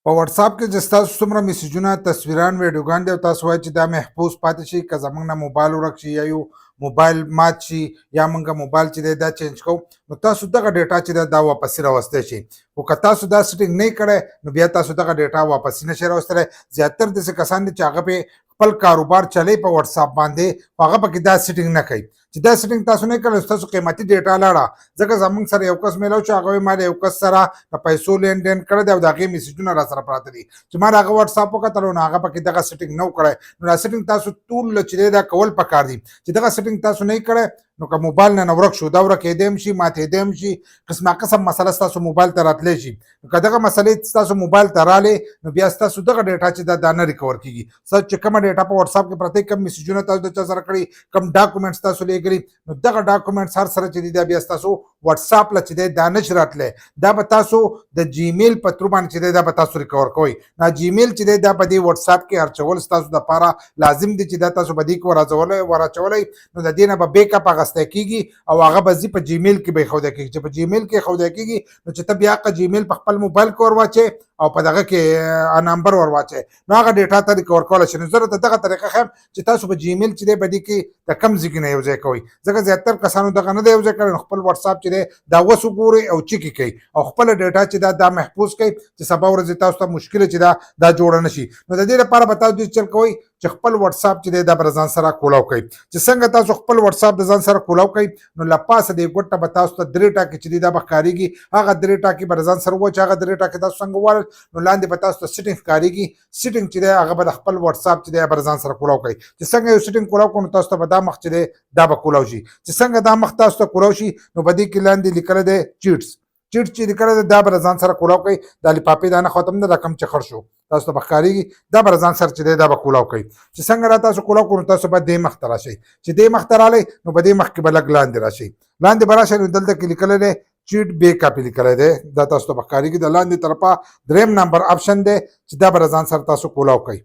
په واتس اپ کې چې ستاسو څومره میسجونه تصویران ویډیوګان دي او تاسو وایئ چې دا محفوظ پاتې شي که زموږ نه موبایل ورک شي یا یو موبایل مات شي یا موږ موبایل چې دی دا چینج کوو نو تاسو دغه ډیټا چې ده دا واپسې راوستی شي خو که تاسو دا سیټنګ نه یې کړی نو بیا تاسو دغه ډیټا واپسې نشئ راوستلی زیاتر داسې کسان دي چې هغه پې خپل کاروبار چلی په واتس اپ باندې خو هغه پکې دا سیټنګ نه کوي چې دا سیټنګ تاسو نه کړی ستاسو قیمتي ډیټا لاړه ځکه زموږ سره یو کس میلاو شو هغه وایي ما د یو کس سره د پیسو لین کړی دی او د هغې میسجونه را سره پراته دي چې ما د هغه واتس اپ وکتلو نو هغه پکې دغه سیټنګ نه و کړی نو دا سیټنګ تاسو ټول چې دی دا کول پکار دي چې دغه سیټنګ تاسو نه یې کړی نو که موبایل نه ورک شو دا ورکېدی هم شي ماتېدی هم شي قسمه قسم مسله ستاسو موبایل ته راتلی شي نو که دغه مسلې ستاسو موبایل ته رالې نو بیا ستاسو دغه ډیټا چې دا نه ریکور کېږي ستاسو چې کومه ډیټا په واتس اپ کې پرته کم میسجونه تاسو د چا سره کړي کم ډاکومنټس تاسو لیږلي نو دغه ډاکومنټس هر سره چې دي دا بیا ستاسو واتس اپ له چې دی دا نشي راتلی دا به تاسو د جیمیل په تھرو باندې چې دی دا به تاسو ریکور کوئ دا جیمیل چې دی دا په دې واتس اپ کې اچول ستاسو دپاره لازم دي چې دا تاسو په دې کې ور اچولی نو د دې نه به بیک اپ اخیستی کېږي او هغه به ځي په جیمیل کې به ایښودی کېږي چې په جیمیل کې ایښودی کېږي نو چې ته بیا هغه جیمیل په خپل موبایل کې ور واچې او په دغه کې نمبر ور واچې نو هغه ډیټا ته ریکور کولی شي نو زه درته دغه طریقه ښیم چې تاسو په جیمیل چې دی په دې کې د کم ځای کې نه یو ځای کوئ ځکه زیاتر کسانو دغه نه دی یو ځای کړی نو خپل واتس اپ چې دی دا اوس وګورئ او چیک یې کوئ او خپله ډیټا چې دا محفوظ کوئ چې سبا ورځې تاسو ته مشکله چې دا جوړه نه شي نو د دې لپاره به تاسو دې چل کوئ چې خپل واتس اپ چې دی دا به ځان سره کولاو کوئ چې څنګه تاسو خپل واتس اپ د ځان سره کولاو کوئ نو له پاسه د ګوټه به تاسو ته درې ټاکې چې دي دا به ښکارېږي هغه درې ټاکې به د ځان سره ووایي چې هغه درې ټاکې تاسو څنګه ووایل نو لاندې به تاسو ته سیټنګ ښکارېږي سیټنګ چې دی هغه به د خپل واتس اپ چې دی به د ځان سره کولاو کوئ چې څنګه یو سیټنګ کولاو کړو نو تاسو ته به دا مخ چې دی دا به کولاو شي چې څنګه دا مخ تاسو ته کولاو شي نو په دې کې لاندې لیکلی دی چیټس چیټ چې لیکلی دی دا به د ځان سره کولاو کوئ دا لفافې دانه ختم نه دا کم چې خړ شو تاسو ته به ښکارېږي دا به د ځان سره چې دی دا به کولاو کوئ چې څنګه را تاسو کولاو کړو نو تاسو به دې مخ ته راشئ چې دې مخ ته رالی نو په دې مخ کې به لږ لاندې راشئ لاندې به راشئ نو دلته کې لیکلی دی چیټ بیک اپ لیکلی دی دا تاسو ته به ښکارېږي د لاندې طرفه دریم نمبر آپشن دی چې دا به د ځان سره تاسو کولاو کوئ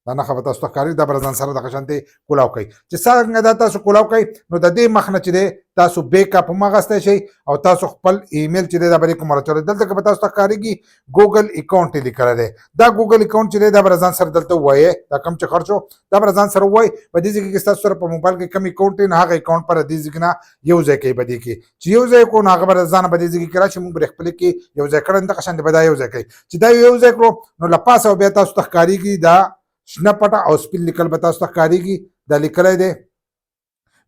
دا نښه به تاسو ته ښکارېږي دا به د ځان سره دغه شانتې کولاو کوئ چې څنګه دا تاسو کولاو کوئ نو د دې مخ نه چې دی تاسو بیک اپ هم اخیستی شئ او تاسو خپل ایمیل چې دی دا به دې کوم راچولی دلته کې به تاسو ته ښکارېږي ګوګل اکاونټ یې لیکلی دی دا ګوګل اکاونټ چې دی دا به د ځان سره دلته ووایې دا کم چې خرڅ شو دا به د ځان سره ووایي په دې ځای کې ستاسو سره په موبایل کې کوم اکاونټ دی نو هغه اکاونټ پر دې ځای کې نه یو ځای کوي په دې کې چې یو ځای کړو نو هغه به د ځانه په دې ځای کې راشي موږ به خپل کې یو ځای کړی دغه شانتې به دا یو ځای کوي چې دا یو ځای کړو نو له پاسه بیا تاسو ته ښکارېږي دا شنه پټه او سپین لیکل به تاسو ته ښکارېږي دا لیکلی دی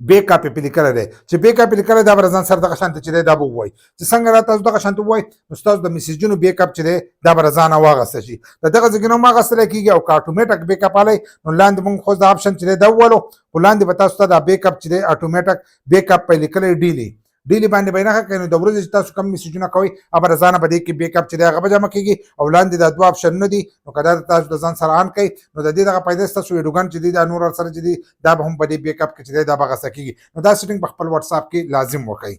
بیک اپ یې لیکلی دی چې بیک اپ یې لیکلی دا به د ځان سره دغه شانتې چې دی دا به ووایي چې څنګه را تاسو دغه شانتې ووایي نو ستاسو د میسجونو بیک اپ چې دی دا به د ځانه واخیستی شي د دغه ځای کې نه هم اخیستلی کېږي او که اټومیټک بیک اپ آلی نو لاندې مونږ خو دا آپشن چې دی دا وولو خو لاندې به تاسو ته دا بیک اپ چې دی اټومیټک بیک اپ په لیکلی ډیلی باندې به یې نښه کوي نو د ورځې چې تاسو کوم میسجونه کوئ هغه به د ځانه په دې کې بیک اپ چې دی هغه به جمع کېږي او لاندې دا دوه آپشنونه دي نو که دا تاسو د ځان سره آن کوئ نو د دې دغه پیدا ستاسو ویډیوګان چې دي دا نور سره چې دي دا به هم په دې بیک اپ کې چې دی دا به اخیسته کېږي نو دا سیټنګ په خپل واتس اپ کې لازم وکړئ